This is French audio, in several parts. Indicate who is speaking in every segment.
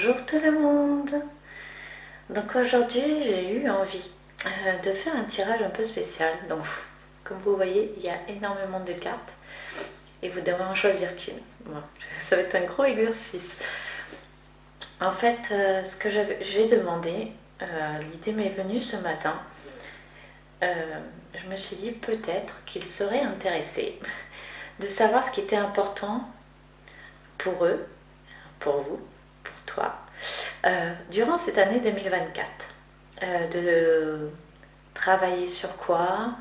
Speaker 1: Bonjour tout le monde. Donc aujourd'hui j'ai eu envie de faire un tirage un peu spécial. Donc comme vous voyez il y a énormément de cartes et vous devez en choisir qu'une. Bon, ça va être un gros exercice. En fait ce que j'ai demandé, l'idée m'est venue ce matin. Je me suis dit peut-être qu'ils seraient intéressés de savoir ce qui était important pour eux, pour vous, pour toi, durant cette année 2024, de travailler sur quoi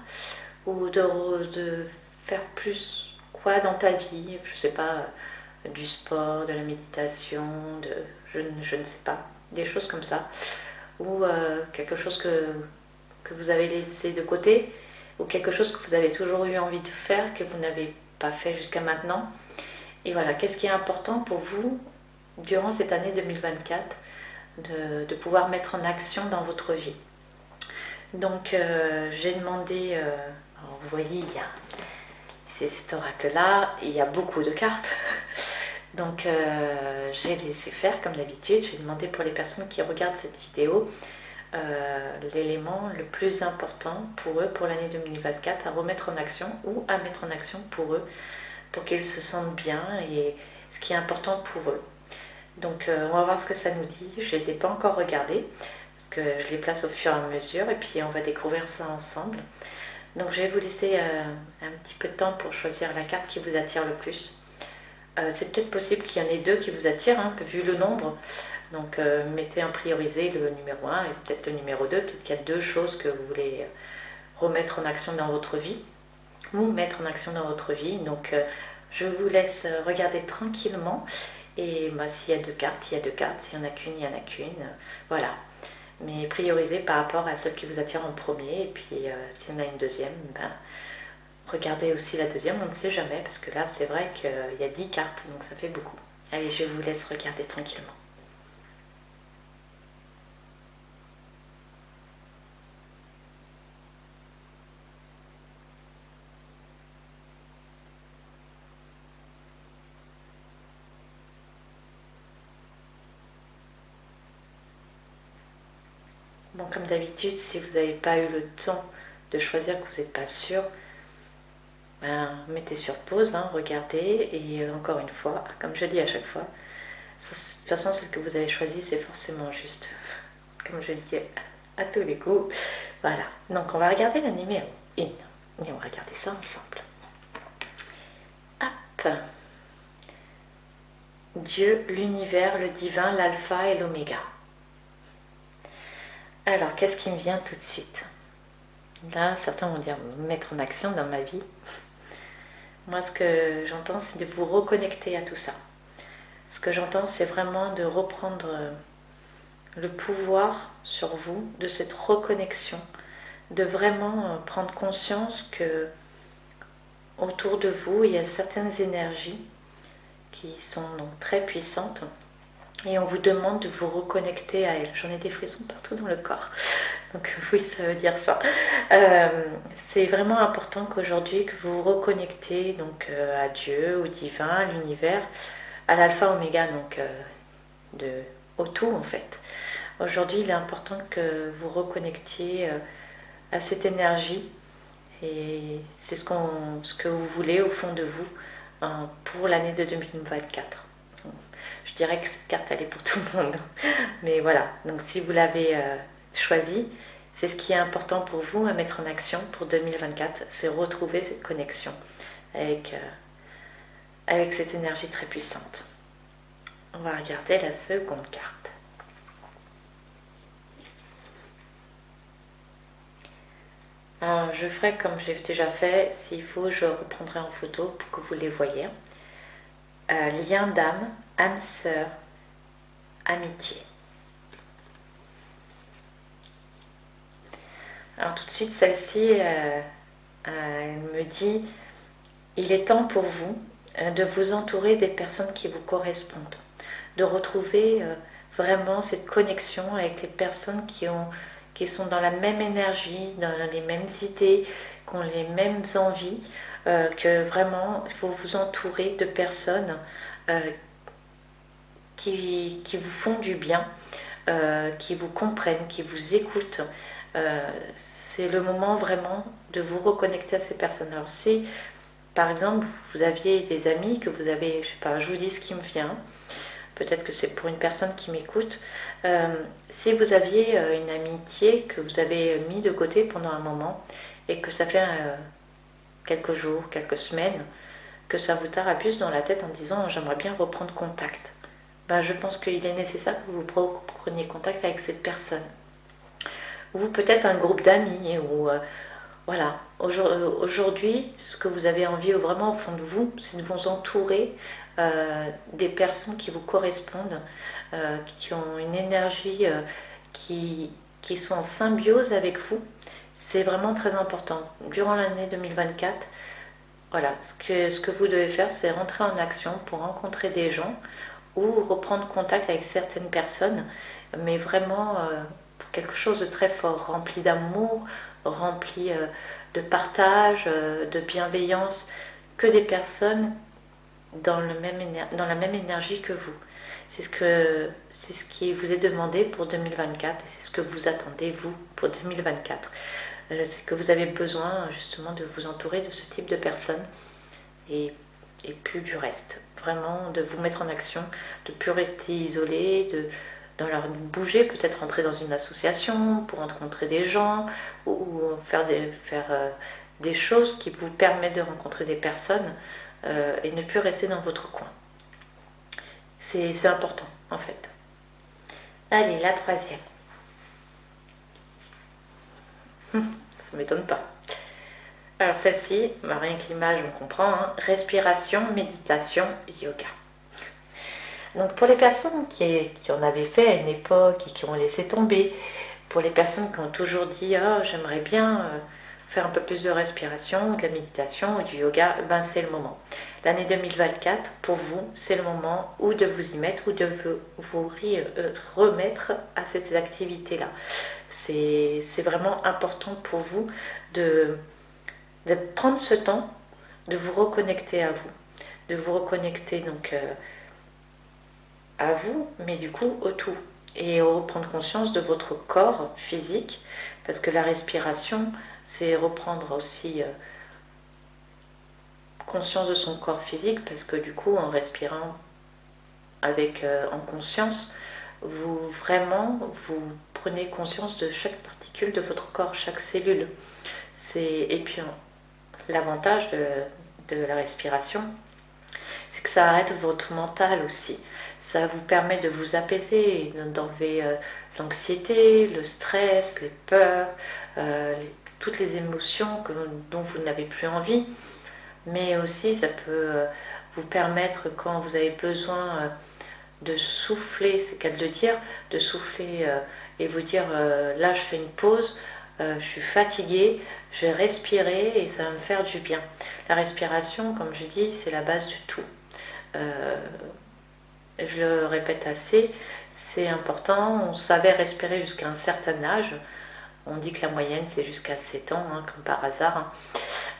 Speaker 1: ou de faire plus quoi dans ta vie, je sais pas, du sport, de la méditation, je ne sais pas, des choses comme ça, ou quelque chose que vous avez laissé de côté, ou quelque chose que vous avez toujours eu envie de faire, que vous n'avez pas fait jusqu'à maintenant. Et voilà, qu'est-ce qui est important pour vous durant cette année 2024 de pouvoir mettre en action dans votre vie. Donc j'ai demandé, alors vous voyez, c'est cet oracle-là, il y a beaucoup de cartes. Donc j'ai laissé faire comme d'habitude, j'ai demandé pour les personnes qui regardent cette vidéo l'élément le plus important pour eux pour l'année 2024 à remettre en action ou à mettre en action pour eux, pour qu'ils se sentent bien et ce qui est important pour eux. Donc on va voir ce que ça nous dit. Je ne les ai pas encore regardés parce que je les place au fur et à mesure et puis on va découvrir ça ensemble. Donc je vais vous laisser un petit peu de temps pour choisir la carte qui vous attire le plus. C'est peut-être possible qu'il y en ait deux qui vous attirent, hein, vu le nombre. Donc mettez en priorisé le numéro 1 et peut-être le numéro 2. Peut-être qu'il y a deux choses que vous voulez remettre en action dans votre vie ou mettre en action dans votre vie. Donc je vous laisse regarder tranquillement. Et bah, s'il y a deux cartes, il y a deux cartes. S'il n'y en a qu'une, il n'y en a qu'une. Voilà. Mais priorisez par rapport à celle qui vous attire en premier. Et puis s'il y en a une deuxième, ben, regardez aussi la deuxième. On ne sait jamais. Parce que là, c'est vrai qu'il y a 10 cartes. Donc ça fait beaucoup. Allez, je vous laisse regarder tranquillement. Bon, comme d'habitude, si vous n'avez pas eu le temps de choisir, que vous n'êtes pas sûr, ben, mettez sur pause, hein, regardez, et encore une fois, comme je dis à chaque fois, de toute façon, celle que vous avez choisie, c'est forcément juste. Comme je dis à tous les coups. Voilà, donc on va regarder la numéro 1, et on va regarder ça ensemble. Hop. Dieu, l'univers, le divin, l'alpha et l'oméga. Alors, qu'est-ce qui me vient tout de suite? Là, certains vont dire mettre en action dans ma vie. Moi, ce que j'entends, c'est de vous reconnecter à tout ça. Ce que j'entends, c'est vraiment de reprendre le pouvoir sur vous, de cette reconnexion, de vraiment prendre conscience que autour de vous, il y a certaines énergies qui sont donc très puissantes et on vous demande de vous reconnecter à elles. J'en ai des frissons partout dans le corps. Donc oui, ça veut dire ça. C'est vraiment important qu'aujourd'hui que vous vous reconnectez donc à Dieu, au divin, à l'univers, à l'alpha oméga, donc au tout en fait. Aujourd'hui, il est important que vous reconnectiez à cette énergie et c'est ce que vous voulez au fond de vous pour l'année de 2024. Je dirais que cette carte elle est pour tout le monde, mais voilà, donc si vous l'avez choisie, c'est ce qui est important pour vous à mettre en action pour 2024, c'est retrouver cette connexion avec cette énergie très puissante. On va regarder la seconde carte. Alors, je ferai comme j'ai déjà fait, s'il faut je reprendrai en photo pour que vous les voyez. Lien d'âme, âme sœur, amitié. Alors tout de suite celle-ci, elle me dit, il est temps pour vous de vous entourer des personnes qui vous correspondent, de retrouver vraiment cette connexion avec les personnes qui sont dans la même énergie, dans les mêmes idées, qui ont les mêmes envies, que vraiment il faut vous entourer de personnes qui vous font du bien, qui vous comprennent, qui vous écoutent. C'est le moment vraiment de vous reconnecter à ces personnes. Alors si par exemple vous aviez des amis que vous avez, je sais pas, je vous dis ce qui me vient, peut-être que c'est pour une personne qui m'écoute, si vous aviez une amitié que vous avez mis de côté pendant un moment et que ça fait quelques jours, quelques semaines, que ça vous tarabusse dans la tête en disant j'aimerais bien reprendre contact, ben, je pense qu'il est nécessaire que vous preniez contact avec cette personne. Ou peut-être un groupe d'amis, ou voilà. Aujourd'hui, ce que vous avez envie vraiment au fond de vous, c'est de vous entourer des personnes qui vous correspondent, qui ont une énergie, qui, qui sont en symbiose avec vous. C'est vraiment très important. Durant l'année 2024, voilà, ce que vous devez faire, c'est rentrer en action pour rencontrer des gens ou reprendre contact avec certaines personnes, mais vraiment quelque chose de très fort, rempli d'amour, rempli de partage, de bienveillance, que des personnes dans la même énergie que vous. C'est ce qui vous est demandé pour 2024 et c'est ce que vous attendez vous pour 2024. C'est que vous avez besoin justement de vous entourer de ce type de personnes et, et plus du reste. Vraiment de vous mettre en action, de plus rester isolé, de leur bouger, peut-être rentrer dans une association pour rencontrer des gens ou faire des choses qui vous permettent de rencontrer des personnes et ne plus rester dans votre coin. C'est important en fait. Allez, la troisième. Ça m'étonne pas. Alors celle-ci, bah, rien que l'image on comprend, hein. Respiration, méditation, yoga. Donc pour les personnes qui en avaient fait à une époque et qui ont laissé tomber, pour les personnes qui ont toujours dit oh, j'aimerais bien faire un peu plus de respiration, de la méditation ou du yoga, ben c'est le moment. L'année 2024, pour vous, c'est le moment ou de vous y mettre ou de vous remettre à ces activités-là. C'est vraiment important pour vous de prendre ce temps, de vous reconnecter à vous, de vous reconnecter donc à vous, mais du coup au tout. Et reprendre conscience de votre corps physique, parce que la respiration, c'est reprendre aussi conscience de son corps physique, parce que du coup, en respirant avec en conscience, vous prenez conscience de chaque particule de votre corps, chaque cellule. Et puis l'avantage de la respiration, c'est que ça arrête votre mental aussi. Ça vous permet de vous apaiser, d'enlever l'anxiété, le stress, les peurs, toutes les émotions dont vous n'avez plus envie. Mais aussi, ça peut vous permettre, quand vous avez besoin de souffler, c'est qu'à le dire, de souffler et vous dire là, je fais une pause, je suis fatiguée, je vais respirer et ça va me faire du bien. La respiration, comme je dis, c'est la base du tout. Je le répète assez, c'est important. On savait respirer jusqu'à un certain âge. On dit que la moyenne c'est jusqu'à 7 ans, hein, comme par hasard.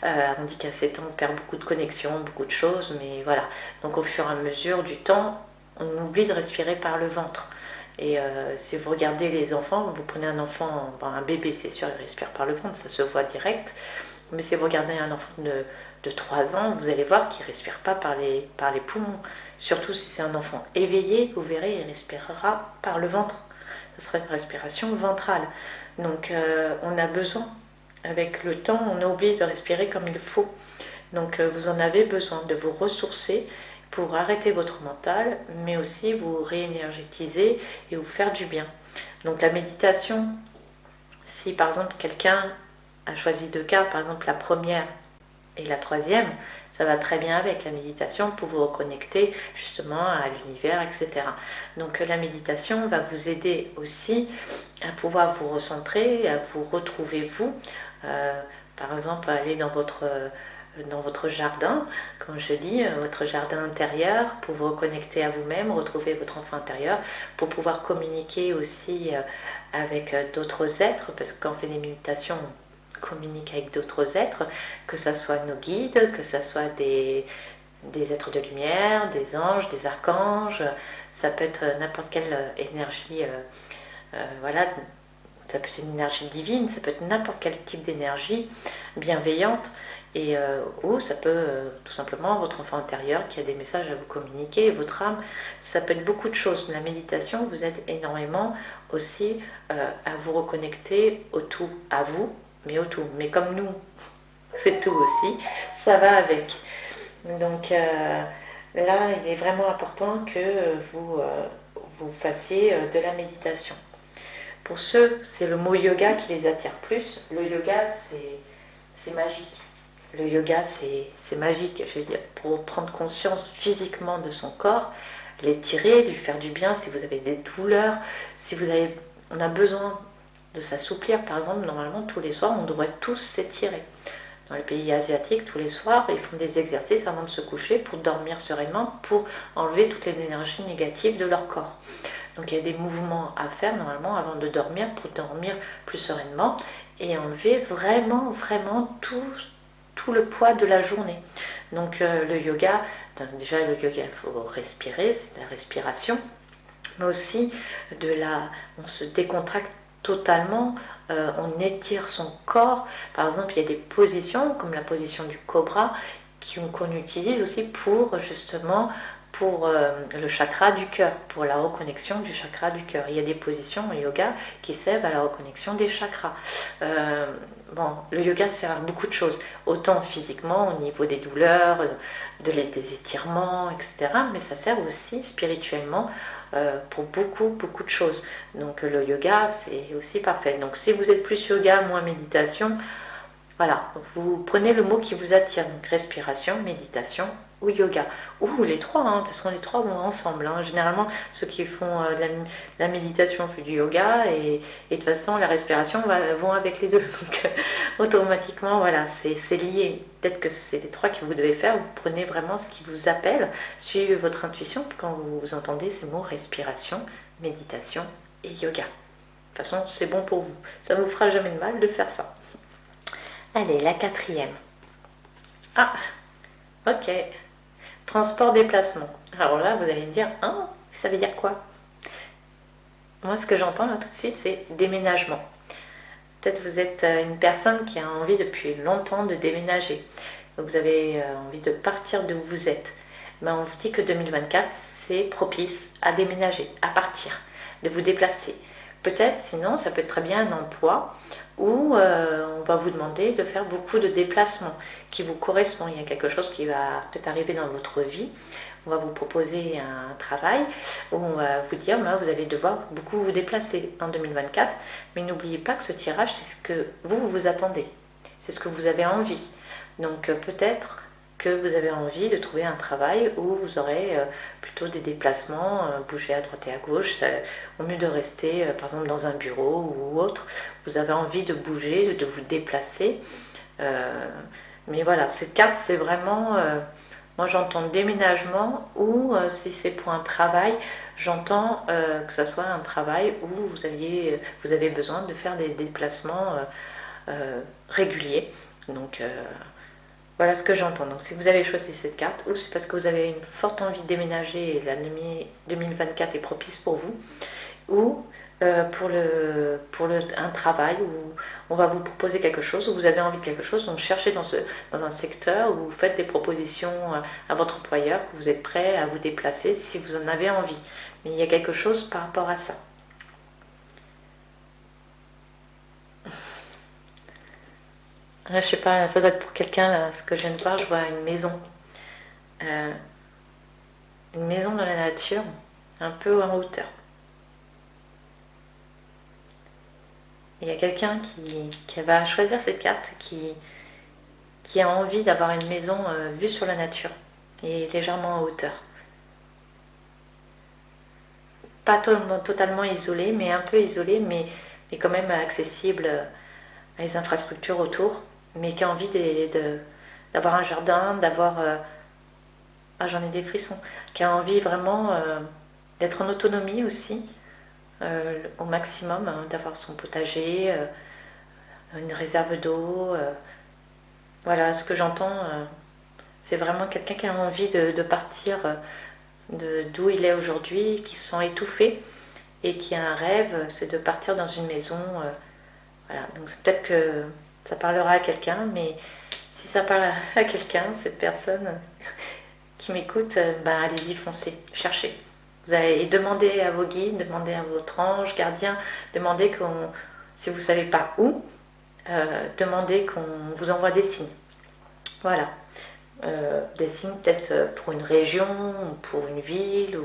Speaker 1: On dit qu'à 7 ans on perd beaucoup de connexions, beaucoup de choses, mais voilà. Donc au fur et à mesure du temps, on oublie de respirer par le ventre. Et si vous regardez les enfants, vous prenez un enfant, un bébé c'est sûr, il respire par le ventre, ça se voit direct. Mais si vous regardez un enfant de 3 ans, vous allez voir qu'il ne respire pas par les poumons. Surtout si c'est un enfant éveillé, vous verrez, il respirera par le ventre. Ce sera une respiration ventrale. Donc on a besoin, avec le temps, on a oublié de respirer comme il faut. Donc vous en avez besoin de vous ressourcer pour arrêter votre mental, mais aussi vous réénergétiser et vous faire du bien. Donc la méditation, si par exemple quelqu'un a choisi 2 cas, par exemple la première et la troisième, ça va très bien avec la méditation pour vous reconnecter justement à l'univers, etc. Donc la méditation va vous aider aussi à pouvoir vous recentrer, à vous retrouver vous. Par exemple, aller dans votre jardin, comme je dis, votre jardin intérieur, pour vous reconnecter à vous-même, retrouver votre enfant intérieur, pour pouvoir communiquer aussi avec d'autres êtres, parce que quand on fait des méditations, communique avec d'autres êtres, que ce soit nos guides, que ce soit des êtres de lumière, des anges, des archanges, ça peut être n'importe quelle énergie, voilà, ça peut être une énergie divine, ça peut être n'importe quel type d'énergie bienveillante, et ou ça peut tout simplement votre enfant intérieur qui a des messages à vous communiquer, votre âme, ça peut être beaucoup de choses. La méditation vous aide énormément aussi à vous reconnecter au tout, à vous, mais au tout. Mais comme nous, c'est tout aussi, ça va avec. Donc là, il est vraiment important que vous fassiez de la méditation. Pour ceux, c'est le mot yoga qui les attire plus. Le yoga, c'est magique. Le yoga, c'est magique. Je veux dire, pour prendre conscience physiquement de son corps, l'étirer, lui faire du bien, si vous avez des douleurs, si vous avez, on a besoin de s'assouplir, par exemple, normalement, tous les soirs, on devrait tous s'étirer. Dans les pays asiatiques, tous les soirs, ils font des exercices avant de se coucher pour dormir sereinement, pour enlever toutes les énergies négatives de leur corps. Donc il y a des mouvements à faire normalement avant de dormir pour dormir plus sereinement et enlever vraiment, vraiment tout le poids de la journée. Donc le yoga, déjà le yoga, il faut respirer, c'est de la respiration, mais aussi on se décontracte totalement, on étire son corps. Par exemple, il y a des positions comme la position du cobra qu'on utilise aussi pour justement pour le chakra du cœur, pour la reconnexion du chakra du cœur. Il y a des positions au yoga qui servent à la reconnexion des chakras. Bon, le yoga sert à beaucoup de choses, autant physiquement au niveau des douleurs, des étirements, etc. Mais ça sert aussi spirituellement pour beaucoup de choses. Donc le yoga, c'est aussi parfait. Donc si vous êtes plus yoga, moins méditation, voilà, vous prenez le mot qui vous attire, donc respiration, méditation ou yoga, ou les trois, hein, de toute façon les trois vont ensemble. Hein. Généralement, ceux qui font la méditation font du yoga et de toute façon la respiration vont avec les deux. Donc automatiquement, voilà, c'est lié. Peut-être que c'est les trois que vous devez faire, vous prenez vraiment ce qui vous appelle, suivez votre intuition quand vous entendez ces mots respiration, méditation et yoga. De toute façon, c'est bon pour vous, ça ne vous fera jamais de mal de faire ça. Allez, la quatrième. Ah, ok. Transport, déplacement. Alors là, vous allez me dire, hein, ça veut dire quoi? Moi, ce que j'entends là tout de suite, c'est déménagement. Peut-être vous êtes une personne qui a envie depuis longtemps de déménager. Vous avez envie de partir d'où vous êtes. Mais on vous dit que 2024, c'est propice à déménager, à partir, de vous déplacer. Peut-être, sinon, ça peut être très bien un emploi où on va vous demander de faire beaucoup de déplacements qui vous correspondent. Il y a quelque chose qui va peut-être arriver dans votre vie. On va vous proposer un travail où on va vous dire bah, vous allez devoir beaucoup vous déplacer en 2024. Mais n'oubliez pas que ce tirage, c'est ce que vous attendez. C'est ce que vous avez envie. Donc peut-être que vous avez envie de trouver un travail où vous aurez plutôt des déplacements, bouger à droite et à gauche, au mieux de rester par exemple dans un bureau ou autre. Vous avez envie de bouger, de vous déplacer. Mais voilà, cette carte, c'est vraiment... moi, j'entends déménagement ou si c'est pour un travail, j'entends que ce soit un travail où vous avez besoin de faire des déplacements réguliers. Donc, voilà ce que j'entends. Donc, si vous avez choisi cette carte, ou c'est parce que vous avez une forte envie de déménager et l'année 2024 est propice pour vous, ou pour un travail où on va vous proposer quelque chose, où vous avez envie de quelque chose, donc cherchez dans un secteur où vous faites des propositions à votre employeur, que vous êtes prêt à vous déplacer si vous en avez envie. Mais il y a quelque chose par rapport à ça. Là, je sais pas, ça doit être pour quelqu'un, là, ce que je viens de voir, je vois une maison. Euh, une maison dans la nature, un peu en hauteur. Il y a quelqu'un qui va choisir cette carte, qui a envie d'avoir une maison vue sur la nature et légèrement en hauteur. Pas totalement isolée, mais un peu isolée, mais quand même accessible à les infrastructures autour, mais qui a envie d'avoir un jardin, d'avoir... ah, j'en ai des frissons. Qui a envie vraiment d'être en autonomie aussi, au maximum, hein, d'avoir son potager, une réserve d'eau. Voilà, ce que j'entends, c'est vraiment quelqu'un qui a envie de partir d'où il est aujourd'hui, qui se sent étouffé et qui a un rêve, c'est de partir dans une maison. Voilà, donc c'est peut-être que ça parlera à quelqu'un, mais si ça parle à quelqu'un, cette personne qui m'écoute, ben allez-y, foncez, cherchez. Vous allez demander à vos guides, demander à votre ange gardien, demandez qu'on, si vous ne savez pas où, demandez qu'on vous envoie des signes. Voilà. Des signes peut-être pour une région, ou pour une ville,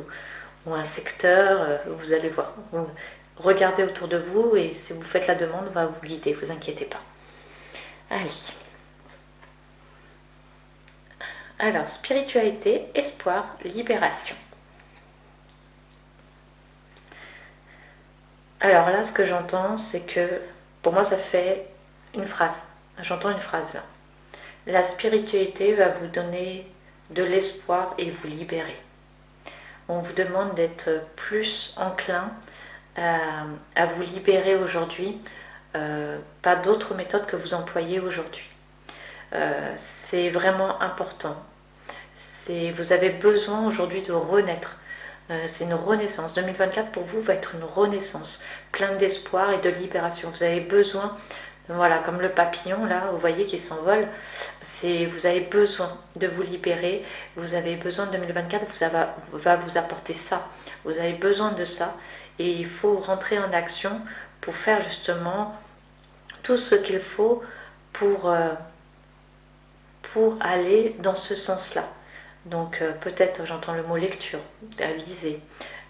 Speaker 1: ou un secteur, vous allez voir. Regardez autour de vous et si vous faites la demande, on va vous guider, vous inquiétez pas. Allez. Alors, spiritualité, espoir, libération. Alors là, ce que j'entends, c'est que, pour moi, ça fait une phrase. J'entends une phrase là. La spiritualité va vous donner de l'espoir et vous libérer. On vous demande d'être plus enclin à vous libérer aujourd'hui, pas d'autres méthodes que vous employez aujourd'hui. C'est vraiment important. Vous avez besoin aujourd'hui de renaître. C'est une renaissance. 2024 pour vous va être une renaissance, pleine d'espoir et de libération. Vous avez besoin, voilà, comme le papillon là, vous voyez qui s'envole, vous avez besoin de vous libérer. Vous avez besoin de 2024, va vous apporter ça. Vous avez besoin de ça et il faut rentrer en action pour faire justement tout ce qu'il faut pour aller dans ce sens-là. Donc peut-être, j'entends le mot lecture, lisez,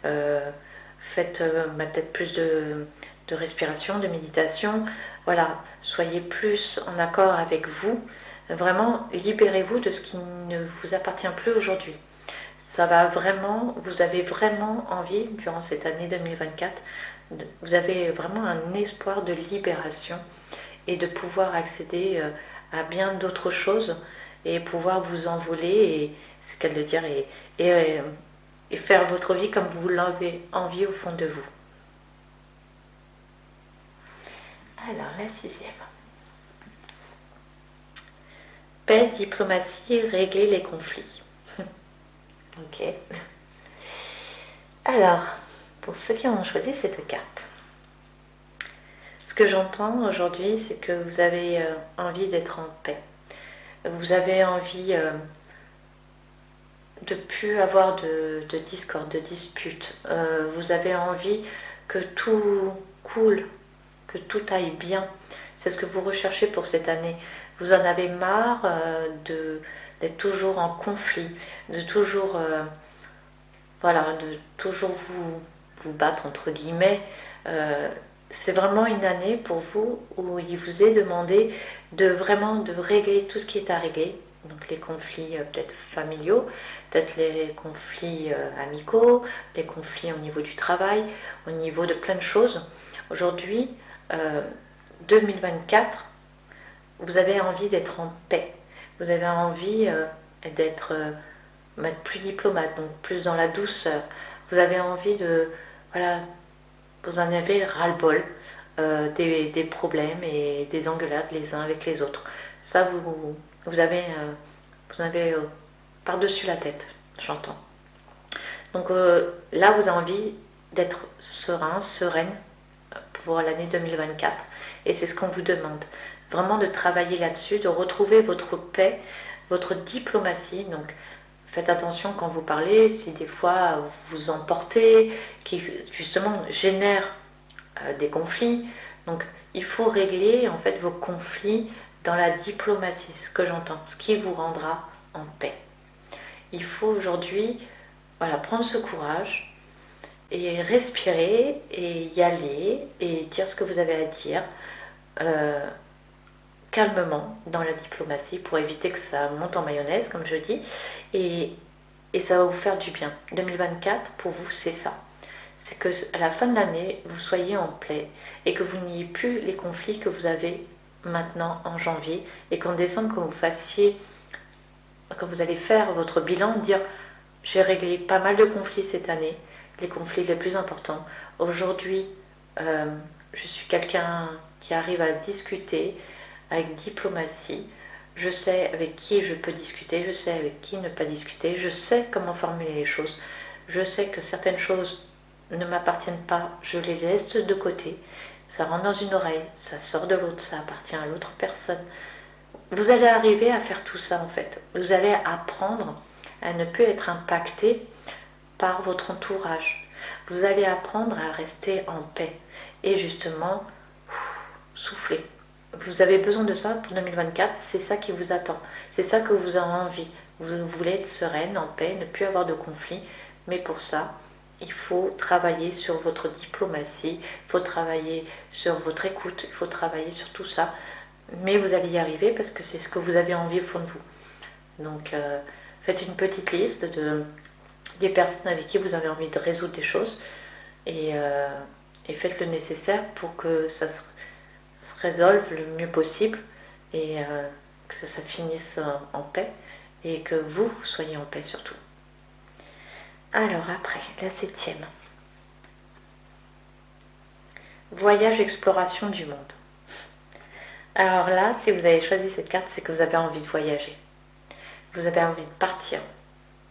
Speaker 1: faites peut-être plus de respiration, de méditation, voilà, soyez plus en accord avec vous, vraiment libérez-vous de ce qui ne vous appartient plus aujourd'hui. Ça va vraiment, vous avez vraiment envie, durant cette année 2024, vous avez vraiment un espoir de libération et de pouvoir accéder à bien d'autres choses et pouvoir vous envoler et c'est qu'elle de dire et faire votre vie comme vous l'avez envie au fond de vous. Alors la 6e. Paix, diplomatie, régler les conflits. Ok. Alors, pour ceux qui ont choisi cette carte, ce que j'entends aujourd'hui, c'est que vous avez envie d'être en paix. Vous avez envie de plus avoir de discorde, de dispute. Vous avez envie que tout coule, que tout aille bien. C'est ce que vous recherchez pour cette année. Vous en avez marre d'être toujours en conflit, de toujours, voilà, de toujours vous battre entre guillemets. C'est vraiment une année pour vous où il vous est demandé de régler tout ce qui est à régler. Donc les conflits peut-être familiaux, peut-être les conflits amicaux, les conflits au niveau du travail, au niveau de plein de choses. Aujourd'hui, 2024, vous avez envie d'être en paix. Vous avez envie d'être plus diplomate, donc plus dans la douceur. Vous avez envie de... Voilà, vous en avez ras-le-bol des problèmes et des engueulades les uns avec les autres. Ça, vous avez par-dessus la tête, j'entends. Donc là, vous avez envie d'être serein, sereine pour l'année 2024. Et c'est ce qu'on vous demande. Vraiment de travailler là-dessus, de retrouver votre paix, votre diplomatie. Donc faites attention quand vous parlez, si des fois vous emportez, qui justement génère des conflits. Donc il faut régler en fait vos conflits dans la diplomatie, ce que j'entends, ce qui vous rendra en paix. Il faut aujourd'hui, voilà, prendre ce courage et respirer et y aller et dire ce que vous avez à dire calmement dans la diplomatie pour éviter que ça monte en mayonnaise, comme je dis, et ça va vous faire du bien. 2024, pour vous, c'est ça. C'est que à la fin de l'année, vous soyez en paix et que vous n'ayez plus les conflits que vous avez maintenant en janvier et qu'en décembre, quand vous fassiez, quand vous allez faire votre bilan, dire j'ai réglé pas mal de conflits cette année, les conflits les plus importants. Aujourd'hui, je suis quelqu'un qui arrive à discuter avec diplomatie. Je sais avec qui je peux discuter, je sais avec qui ne pas discuter, je sais comment formuler les choses. je sais que certaines choses ne m'appartiennent pas, je les laisse de côté, ça rentre dans une oreille, ça sort de l'autre, ça appartient à l'autre personne. Vous allez arriver à faire tout ça en fait. Vous allez apprendre à ne plus être impacté par votre entourage. Vous allez apprendre à rester en paix et justement souffler. Vous avez besoin de ça pour 2024, c'est ça qui vous attend, c'est ça que vous avez envie. Vous voulez être sereine, en paix, ne plus avoir de conflit, mais pour ça, il faut travailler sur votre diplomatie, il faut travailler sur votre écoute, il faut travailler sur tout ça, mais vous allez y arriver parce que c'est ce que vous avez envie au fond de vous. Donc faites une petite liste des personnes avec qui vous avez envie de résoudre des choses et faites le nécessaire pour que ça se résolve le mieux possible et que ça finisse en paix et que vous soyez en paix surtout. Alors après, la 7e. Voyage, exploration du monde. Alors là, si vous avez choisi cette carte, c'est que vous avez envie de voyager. Vous avez envie de partir.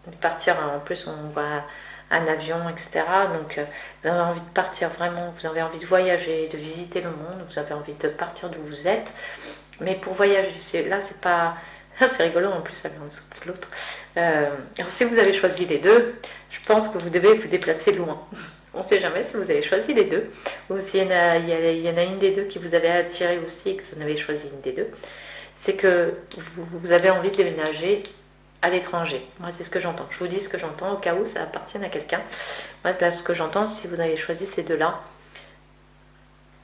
Speaker 1: De partir, en plus on voit un avion, etc. Donc vous avez envie de partir vraiment, vous avez envie de voyager, de visiter le monde, vous avez envie de partir d'où vous êtes. Mais pour voyager, là c'est pas... C'est rigolo en plus, ça vient en dessous de l'autre. Alors si vous avez choisi les deux, je pense que vous devez vous déplacer loin. On ne sait jamais si vous avez choisi les deux, ou s'il y en a une des deux qui vous avait attiré aussi, que vous en avez choisi une des deux. C'est que vous avez envie de déménager à l'étranger. Moi, c'est ce que j'entends. Je vous dis ce que j'entends au cas où ça appartienne à quelqu'un. Moi, là, ce que j'entends, si vous avez choisi ces deux-là,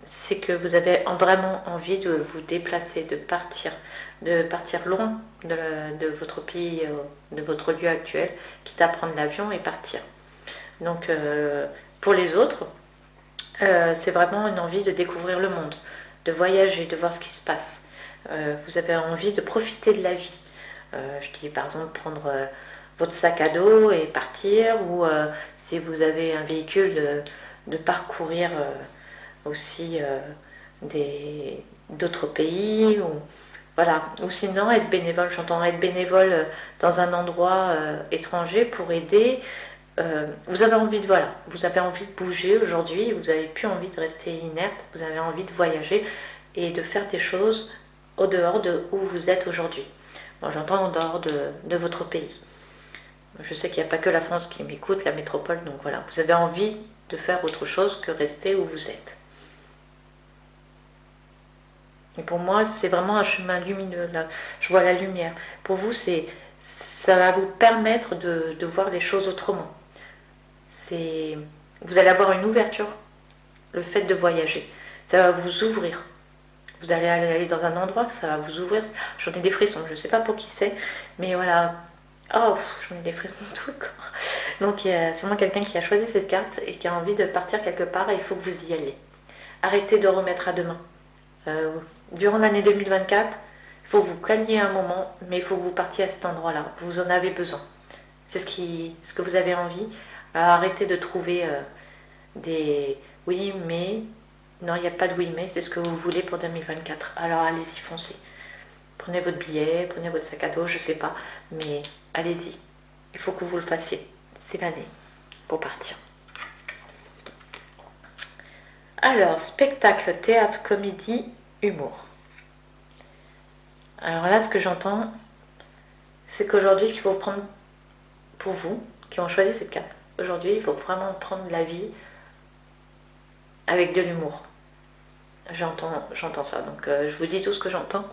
Speaker 1: c'est que vous avez vraiment envie de vous déplacer, de partir loin de votre pays, de votre lieu actuel, quitte à prendre l'avion et partir. Donc, pour les autres, c'est vraiment une envie de découvrir le monde, de voyager, de voir ce qui se passe. Vous avez envie de profiter de la vie. Je dis par exemple prendre votre sac à dos et partir, ou si vous avez un véhicule, de parcourir aussi d'autres pays, ou voilà, ou sinon être bénévole. J'entends être bénévole dans un endroit étranger pour aider. Vous avez envie de vous avez envie de bouger aujourd'hui, vous n'avez plus envie de rester inerte, vous avez envie de voyager et de faire des choses au dehors de où vous êtes aujourd'hui. Moi, j'entends en dehors de votre pays. Je sais qu'il n'y a pas que la France qui m'écoute, la métropole, donc voilà, vous avez envie de faire autre chose que rester où vous êtes. Et pour moi, c'est vraiment un chemin lumineux, là. Je vois la lumière. Pour vous, ça va vous permettre de voir les choses autrement. Vous allez avoir une ouverture, le fait de voyager. Ça va vous ouvrir. Vous allez aller dans un endroit, ça va vous ouvrir. J'en ai des frissons, je ne sais pas pour qui c'est, mais voilà. Oh, j'en ai des frissons dans tout le corps. Donc il y a sûrement quelqu'un qui a choisi cette carte et qui a envie de partir quelque part et il faut que vous y alliez. Arrêtez de remettre à demain. Durant l'année 2024, il faut vous calmer un moment, mais il faut que vous partiez à cet endroit-là. Vous en avez besoin. C'est ce que vous avez envie. Alors, arrêtez de trouver des oui, mais... Non, il n'y a pas de oui, mais c'est ce que vous voulez pour 2024. Alors allez-y, foncez. Prenez votre billet, prenez votre sac à dos, je ne sais pas, mais allez-y. Il faut que vous le fassiez. C'est l'année pour partir. Alors, spectacle, théâtre, comédie, humour. Alors là, ce que j'entends, c'est qu'aujourd'hui, il faut prendre, pour vous, qui ont choisi cette carte, aujourd'hui, il faut vraiment prendre la vie avec de l'humour. J'entends ça, donc je vous dis tout ce que j'entends.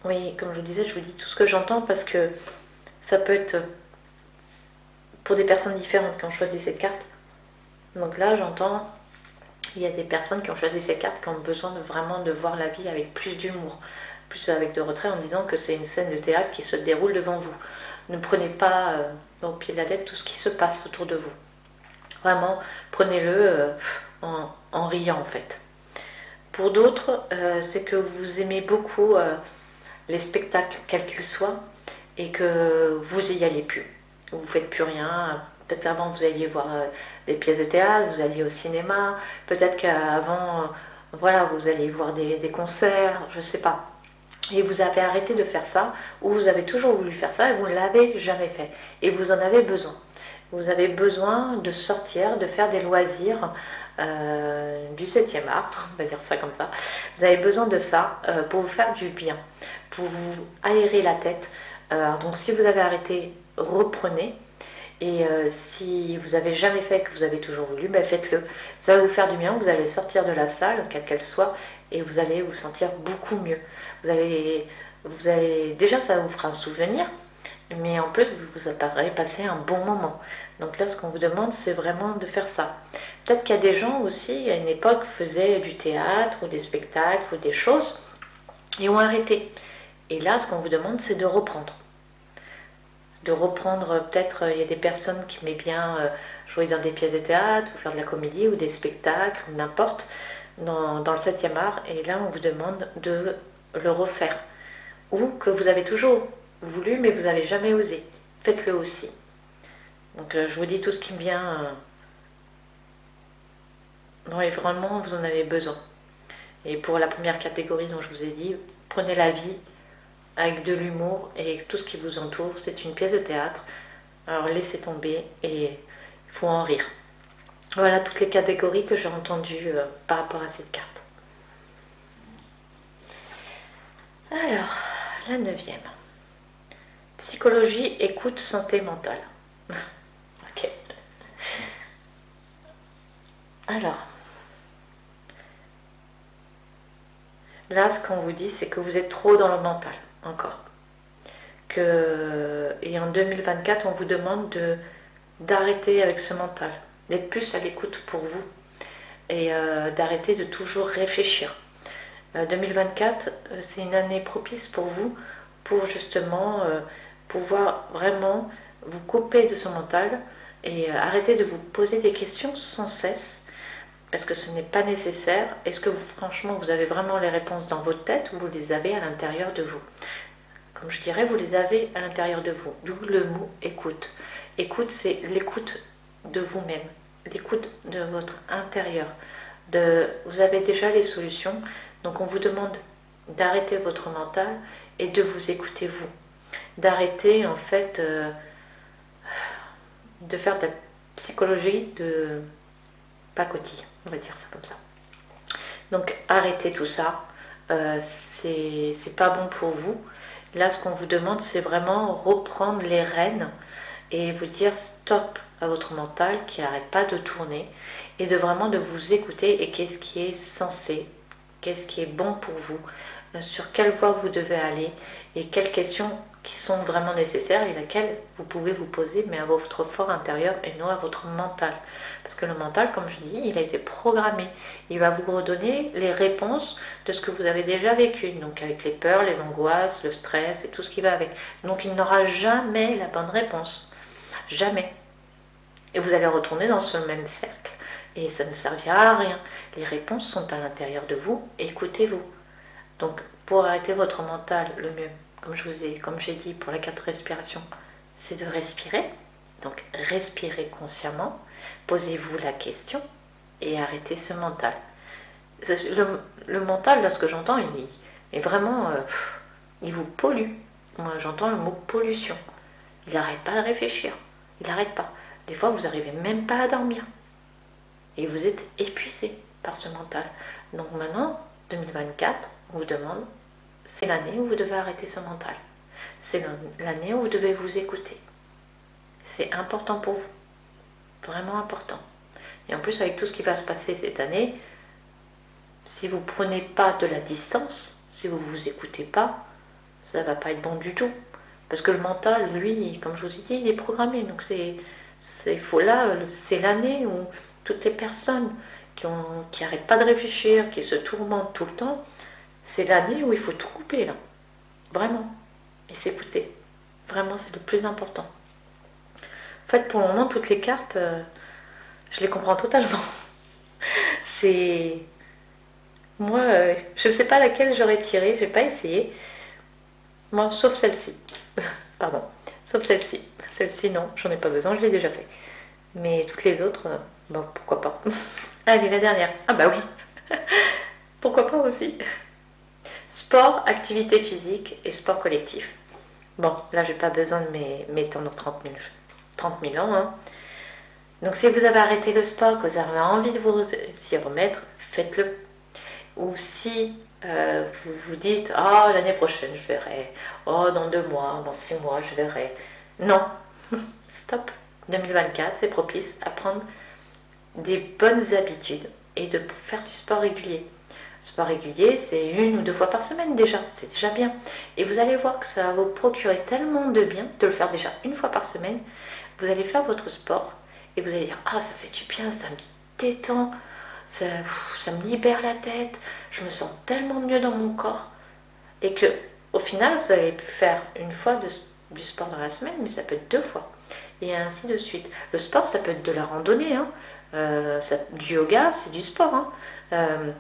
Speaker 1: Oui, comme je vous disais, je vous dis tout ce que j'entends parce que ça peut être pour des personnes différentes qui ont choisi cette carte. Donc là, j'entends, il y a des personnes qui ont choisi cette carte qui ont besoin vraiment de voir la vie avec plus d'humour, plus avec de retrait, en disant que c'est une scène de théâtre qui se déroule devant vous. Ne prenez pas au pied de la lettre tout ce qui se passe autour de vous. Vraiment, prenez-le en riant en fait. Pour d'autres, c'est que vous aimez beaucoup les spectacles, quels qu'ils soient, et que vous y allez plus. Vous ne faites plus rien. Peut-être avant, vous alliez voir des pièces de théâtre, vous alliez au cinéma. Peut-être qu'avant, voilà, vous alliez voir des concerts, je ne sais pas. Et vous avez arrêté de faire ça, ou vous avez toujours voulu faire ça, et vous ne l'avez jamais fait. Et vous en avez besoin. vous avez besoin de sortir, de faire des loisirs du 7e art, on va dire ça comme ça. Vous avez besoin de ça pour vous faire du bien, pour vous aérer la tête. Donc si vous avez arrêté, reprenez. Et si vous n'avez jamais fait, que vous avez toujours voulu, ben faites-le. Ça va vous faire du bien, vous allez sortir de la salle, quelle qu'elle soit, et vous allez vous sentir beaucoup mieux. Déjà, ça vous fera un souvenir, mais en plus, vous allez passer un bon moment. Donc là, ce qu'on vous demande, c'est vraiment de faire ça. Peut-être qu'il y a des gens aussi, à une époque, faisaient du théâtre, ou des spectacles, ou des choses, et ont arrêté. Et là, ce qu'on vous demande, c'est de reprendre. Peut-être il y a des personnes qui aiment bien jouer dans des pièces de théâtre ou faire de la comédie ou des spectacles ou n'importe dans le 7e art, et là on vous demande de le refaire, ou que vous avez toujours voulu mais vous n'avez jamais osé, faites-le aussi. Donc je vous dis tout ce qui me vient, oui, vraiment vous en avez besoin. Et pour la première catégorie dont je vous ai dit, prenez la vie avec de l'humour, et tout ce qui vous entoure, c'est une pièce de théâtre. Alors laissez tomber et il faut en rire. Voilà toutes les catégories que j'ai entendues par rapport à cette carte. Alors, la 9e. Psychologie, écoute, santé mentale. Ok. Alors, là, ce qu'on vous dit, c'est que vous êtes trop dans le mental, encore. Et en 2024, on vous demande d'arrêter avec ce mental, d'être plus à l'écoute pour vous, et d'arrêter de toujours réfléchir. 2024, c'est une année propice pour vous, pour justement pouvoir vraiment vous couper de ce mental et arrêter de vous poser des questions sans cesse, parce que ce n'est pas nécessaire. Est-ce que franchement, vous avez vraiment les réponses dans votre tête, ou vous les avez à l'intérieur de vous? Comme je dirais, vous les avez à l'intérieur de vous. D'où le mot écoute. Écoute, c'est l'écoute de vous-même, l'écoute de votre intérieur. Vous avez déjà les solutions, donc on vous demande d'arrêter votre mental et de vous écouter vous. D'arrêter en fait de faire de la psychologie de pacotille, on va dire ça comme ça. Donc arrêtez tout ça, c'est pas bon pour vous. Là, ce qu'on vous demande, c'est vraiment reprendre les rênes et vous dire stop à votre mental qui n'arrête pas de tourner, et de vraiment de vous écouter, et qu'est-ce qui est censé, qu'est-ce qui est bon pour vous, sur quelle voie vous devez aller, et quelles questions qui sont vraiment nécessaires et laquelle vous pouvez vous poser, mais à votre fort intérieur et non à votre mental. Parce que le mental, comme je dis, il a été programmé. Il va vous redonner les réponses de ce que vous avez déjà vécu, donc avec les peurs, les angoisses, le stress et tout ce qui va avec. Donc il n'aura jamais la bonne réponse. Jamais. Et vous allez retourner dans ce même cercle. Et ça ne servira à rien. Les réponses sont à l'intérieur de vous. Écoutez-vous. Donc pour arrêter votre mental, le mieux, comme j'ai dit pour la carte respiration, c'est de respirer. Donc respirez consciemment, posez-vous la question et arrêtez ce mental. Le mental, là, ce que j'entends, il est vraiment, il vous pollue. Moi, j'entends le mot pollution. Il n'arrête pas de réfléchir. Il n'arrête pas. Des fois, vous n'arrivez même pas à dormir. Et vous êtes épuisé par ce mental. Donc maintenant, 2024, on vous demande, c'est l'année où vous devez arrêter ce mental. C'est l'année où vous devez vous écouter. C'est important pour vous. Vraiment important. Et en plus, avec tout ce qui va se passer cette année, si vous ne prenez pas de la distance, si vous ne vous écoutez pas, ça ne va pas être bon du tout. Parce que le mental, lui, comme je vous ai dit, il est programmé. Donc là, c'est l'année où toutes les personnes qui n'arrêtent pas de réfléchir, qui se tourmentent tout le temps, c'est l'année où il faut tout couper, là. Vraiment. Et s'écouter. Vraiment, c'est le plus important. En fait, pour le moment, toutes les cartes, je les comprends totalement. C'est... Moi, je ne sais pas laquelle j'aurais tiré, j'ai pas essayé. Moi, sauf celle-ci. Pardon. Sauf celle-ci. Celle-ci, non, j'en ai pas besoin, je l'ai déjà fait. Mais toutes les autres, bon, pourquoi pas. Allez, la dernière. Ah bah oui. Pourquoi pas aussi. Sport, activité physique et sport collectif. Bon, là, j'ai pas besoin de m'étendre 30 000 ans. Hein. Donc si vous avez arrêté le sport, que vous avez envie de vous y remettre, faites-le. Ou si vous vous dites, oh l'année prochaine je verrai, oh dans 2 mois, dans 6 mois je verrai. Non, stop. 2024, c'est propice à prendre des bonnes habitudes et de faire du sport régulier. Sport régulier, c'est 1 ou 2 fois par semaine déjà, c'est déjà bien. Et vous allez voir que ça va vous procurer tellement de bien de le faire déjà 1 fois par semaine. Vous allez faire votre sport et vous allez dire, ah ça fait du bien, ça me détend, ça me libère la tête, je me sens tellement mieux dans mon corps. Et que au final, vous allez faire 1 fois du sport dans la semaine, mais ça peut être 2 fois. Et ainsi de suite. Le sport, ça peut être de la randonnée, hein. Du yoga, c'est du sport, hein.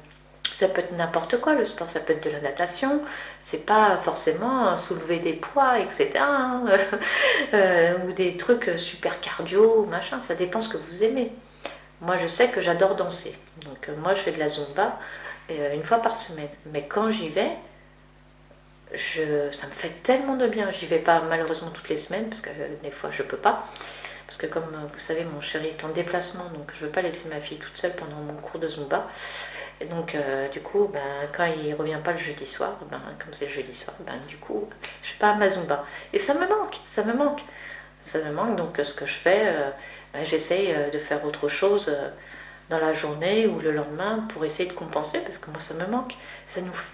Speaker 1: Ça peut être n'importe quoi, le sport, ça peut être de la natation, c'est pas forcément soulever des poids, etc. hein. Ou des trucs super cardio, machin, ça dépend ce que vous aimez. Moi, je sais que j'adore danser, donc moi, je fais de la zumba 1 fois par semaine. Mais quand j'y vais, ça me fait tellement de bien. J'y vais pas malheureusement toutes les semaines, parce que des fois, je peux pas. Parce que comme vous savez, mon chéri est en déplacement, donc je veux pas laisser ma fille toute seule pendant mon cours de zumba. Et donc, du coup, ben, quand il revient pas le jeudi soir, ben, comme c'est le jeudi soir, ben, du coup, je fais pas ma zumba. Et ça me manque, ça me manque. Ça me manque, donc ce que je fais, ben, j'essaye de faire autre chose dans la journée ou le lendemain pour essayer de compenser, parce que moi, ça me manque.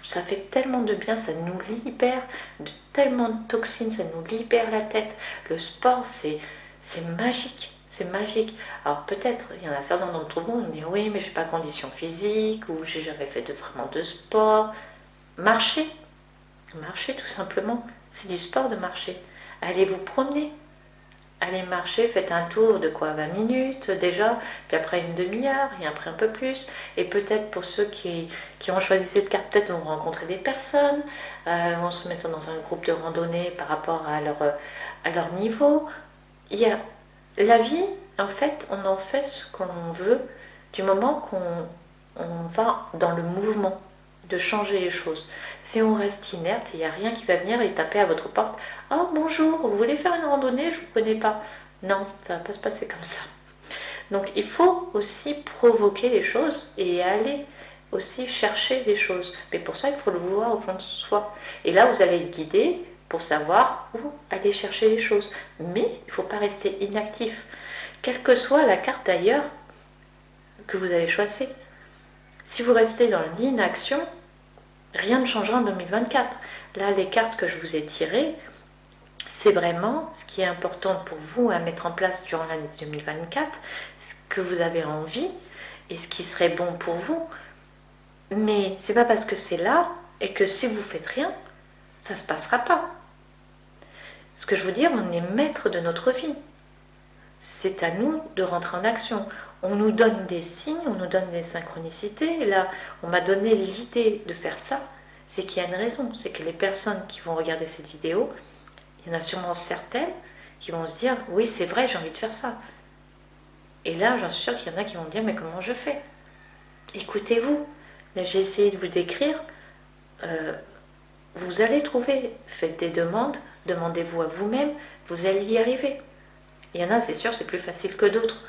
Speaker 1: Ça fait tellement de bien, ça nous libère de tellement de toxines, ça nous libère la tête. Le sport, c'est magique. C'est magique. Alors peut-être, il y en a certains d'entre vous qui me disent oui, mais j'ai pas condition physique ou j'ai jamais fait vraiment de sport. Marchez, marchez tout simplement. C'est du sport de marcher. Allez vous promener. Allez marcher, faites un tour de quoi 20 minutes déjà, puis après 1/2 heure, et après un peu plus. Et peut-être pour ceux qui ont choisi cette carte, peut-être vont rencontrer des personnes, vont se mettre dans un groupe de randonnée par rapport à leur niveau. Il y a la vie, en fait, on en fait ce qu'on veut du moment qu'on va dans le mouvement de changer les choses. Si on reste inerte, il n'y a rien qui va venir et taper à votre porte. Oh bonjour, vous voulez faire une randonnée? Je ne vous connais pas. Non, ça ne va pas se passer comme ça. Donc il faut aussi provoquer les choses et aller aussi chercher des choses. Mais pour ça, il faut le vouloir au fond de soi. Et là, vous allez être guidé pour savoir où aller chercher les choses. Mais il ne faut pas rester inactif. Quelle que soit la carte d'ailleurs que vous avez choisie. Si vous restez dans l'inaction, rien ne changera en 2024. Là, les cartes que je vous ai tirées, c'est vraiment ce qui est important pour vous à mettre en place durant l'année 2024, ce que vous avez envie et ce qui serait bon pour vous. Mais c'est pas parce que c'est là et que si vous faites rien, ça ne se passera pas. Ce que je veux dire, on est maître de notre vie. C'est à nous de rentrer en action. On nous donne des signes, on nous donne des synchronicités. Et là, on m'a donné l'idée de faire ça. C'est qu'il y a une raison. C'est que les personnes qui vont regarder cette vidéo, il y en a sûrement certaines qui vont se dire « Oui, c'est vrai, j'ai envie de faire ça. » Et là, j'en suis sûre qu'il y en a qui vont me dire « Mais comment je fais ?» Écoutez-vous. Là, j'ai essayé de vous décrire. Vous allez trouver. Faites des demandes. Demandez-vous à vous-même. Vous allez y arriver. Il y en a, c'est sûr, c'est plus facile que d'autres.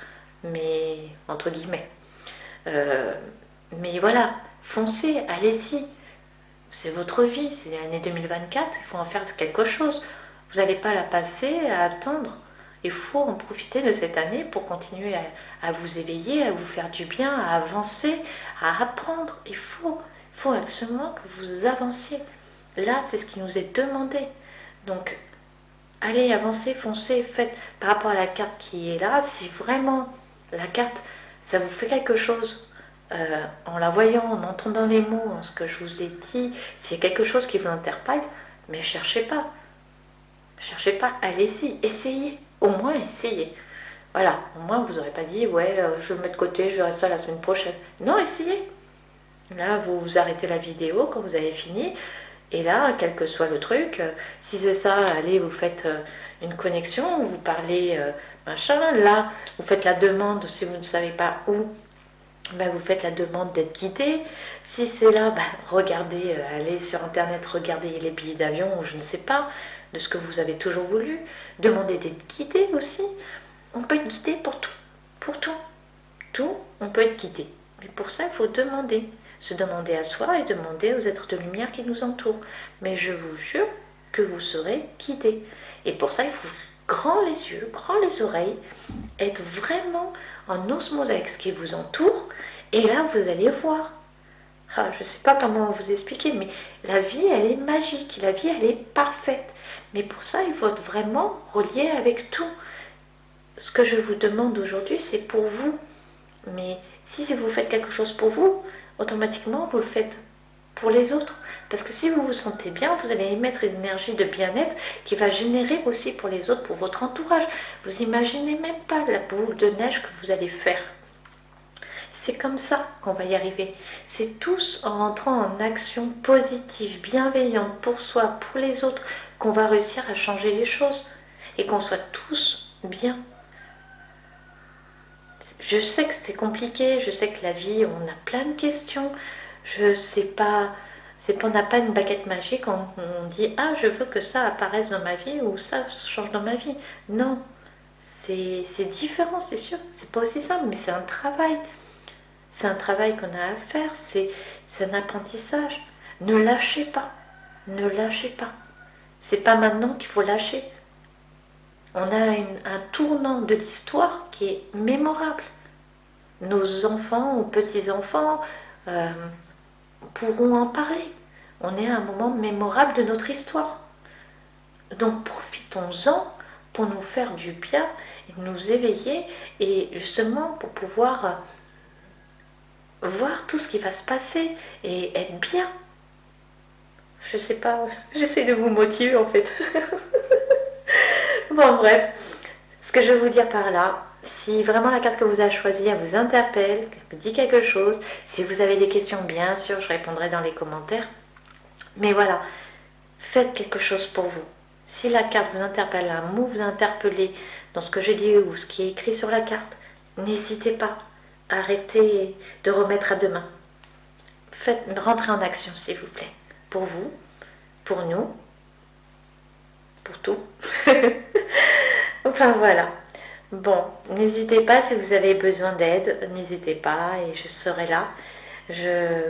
Speaker 1: Mais, entre guillemets. Mais voilà, foncez, allez-y. C'est votre vie, c'est l'année 2024, il faut en faire quelque chose. Vous n'allez pas la passer à attendre. Il faut en profiter de cette année pour continuer à vous éveiller, à vous faire du bien, à avancer, à apprendre. Il faut absolument que vous avanciez. Là, c'est ce qui nous est demandé. Donc, allez, avancez, foncez, faites par rapport à la carte qui est là. Si vraiment la carte, ça vous fait quelque chose, en la voyant, en entendant les mots, en ce que je vous ai dit, s'il y a quelque chose qui vous interpelle, mais cherchez pas. Cherchez pas, allez-y, essayez. Au moins, essayez. Voilà, au moins vous n'aurez pas dit, ouais, je le mets de côté, je reste ça la semaine prochaine. Non, essayez. Là, vous arrêtez la vidéo quand vous avez fini. Et là, quel que soit le truc, si c'est ça, allez, vous faites une connexion, vous parlez machin. Là, vous faites la demande, si vous ne savez pas où, ben, vous faites la demande d'être guidé. Si c'est là, ben, regardez, allez sur internet, regardez les billets d'avion, ou je ne sais pas, de ce que vous avez toujours voulu. Demandez d'être guidé aussi. On peut être guidé pour tout. pour tout. Tout, on peut être guidé. Mais pour ça, il faut demander. Se demander à soi et demander aux êtres de lumière qui nous entourent. Mais je vous jure que vous serez guidé. Et pour ça, il faut grand les yeux, grand les oreilles, être vraiment en osmose avec ce qui vous entoure. Et là, vous allez voir. Ah, je ne sais pas comment vous expliquer, mais la vie, elle est magique. La vie, elle est parfaite. Mais pour ça, il faut être vraiment relié avec tout. Ce que je vous demande aujourd'hui, c'est pour vous. Mais si vous faites quelque chose pour vous, automatiquement, vous le faites pour les autres. Parce que si vous vous sentez bien, vous allez émettre une énergie de bien-être qui va générer aussi pour les autres, pour votre entourage. Vous imaginez même pas la boule de neige que vous allez faire. C'est comme ça qu'on va y arriver. C'est tous en rentrant en action positive, bienveillante pour soi, pour les autres, qu'on va réussir à changer les choses. Et qu'on soit tous bien. Je sais que c'est compliqué, je sais que la vie, on a plein de questions. Je sais pas, on n'a pas une baguette magique, on dit ah je veux que ça apparaisse dans ma vie ou ça change dans ma vie. Non, c'est différent, c'est sûr. C'est pas aussi simple, mais c'est un travail. C'est un travail qu'on a à faire, c'est un apprentissage. Ne lâchez pas, ne lâchez pas. C'est pas maintenant qu'il faut lâcher. On a un tournant de l'histoire qui est mémorable. Nos enfants ou petits-enfants pourront en parler. On est à un moment mémorable de notre histoire. Donc profitons-en pour nous faire du bien, et nous éveiller et justement pour pouvoir voir tout ce qui va se passer et être bien. Je sais pas, j'essaie de vous motiver en fait. Bon bref, ce que je veux vous dire par là, si vraiment la carte que vous avez choisie, elle vous interpelle, qu'elle me dit quelque chose, si vous avez des questions, bien sûr, je répondrai dans les commentaires. Mais voilà, faites quelque chose pour vous. Si la carte vous interpelle, un mot vous interpellez dans ce que j'ai dit ou ce qui est écrit sur la carte, n'hésitez pas. Arrêtez de remettre à demain. Faites rentrer en action, s'il vous plaît. Pour vous, pour nous, pour tout. Enfin voilà. Bon, n'hésitez pas si vous avez besoin d'aide, n'hésitez pas et je serai là.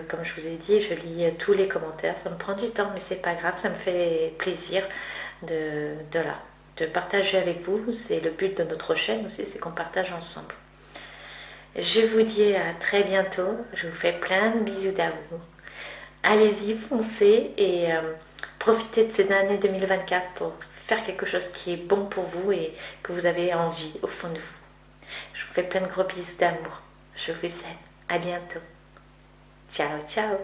Speaker 1: Comme je vous ai dit, je lis tous les commentaires. Ça me prend du temps, mais c'est pas grave, ça me fait plaisir de partager avec vous. C'est le but de notre chaîne aussi, c'est qu'on partage ensemble. Je vous dis à très bientôt. Je vous fais plein de bisous d'amour. Allez-y, foncez et profitez de cette année 2024 pour faire quelque chose qui est bon pour vous et que vous avez envie au fond de vous. Je vous fais plein de gros bisous d'amour. Je vous aime. À bientôt. Ciao, ciao.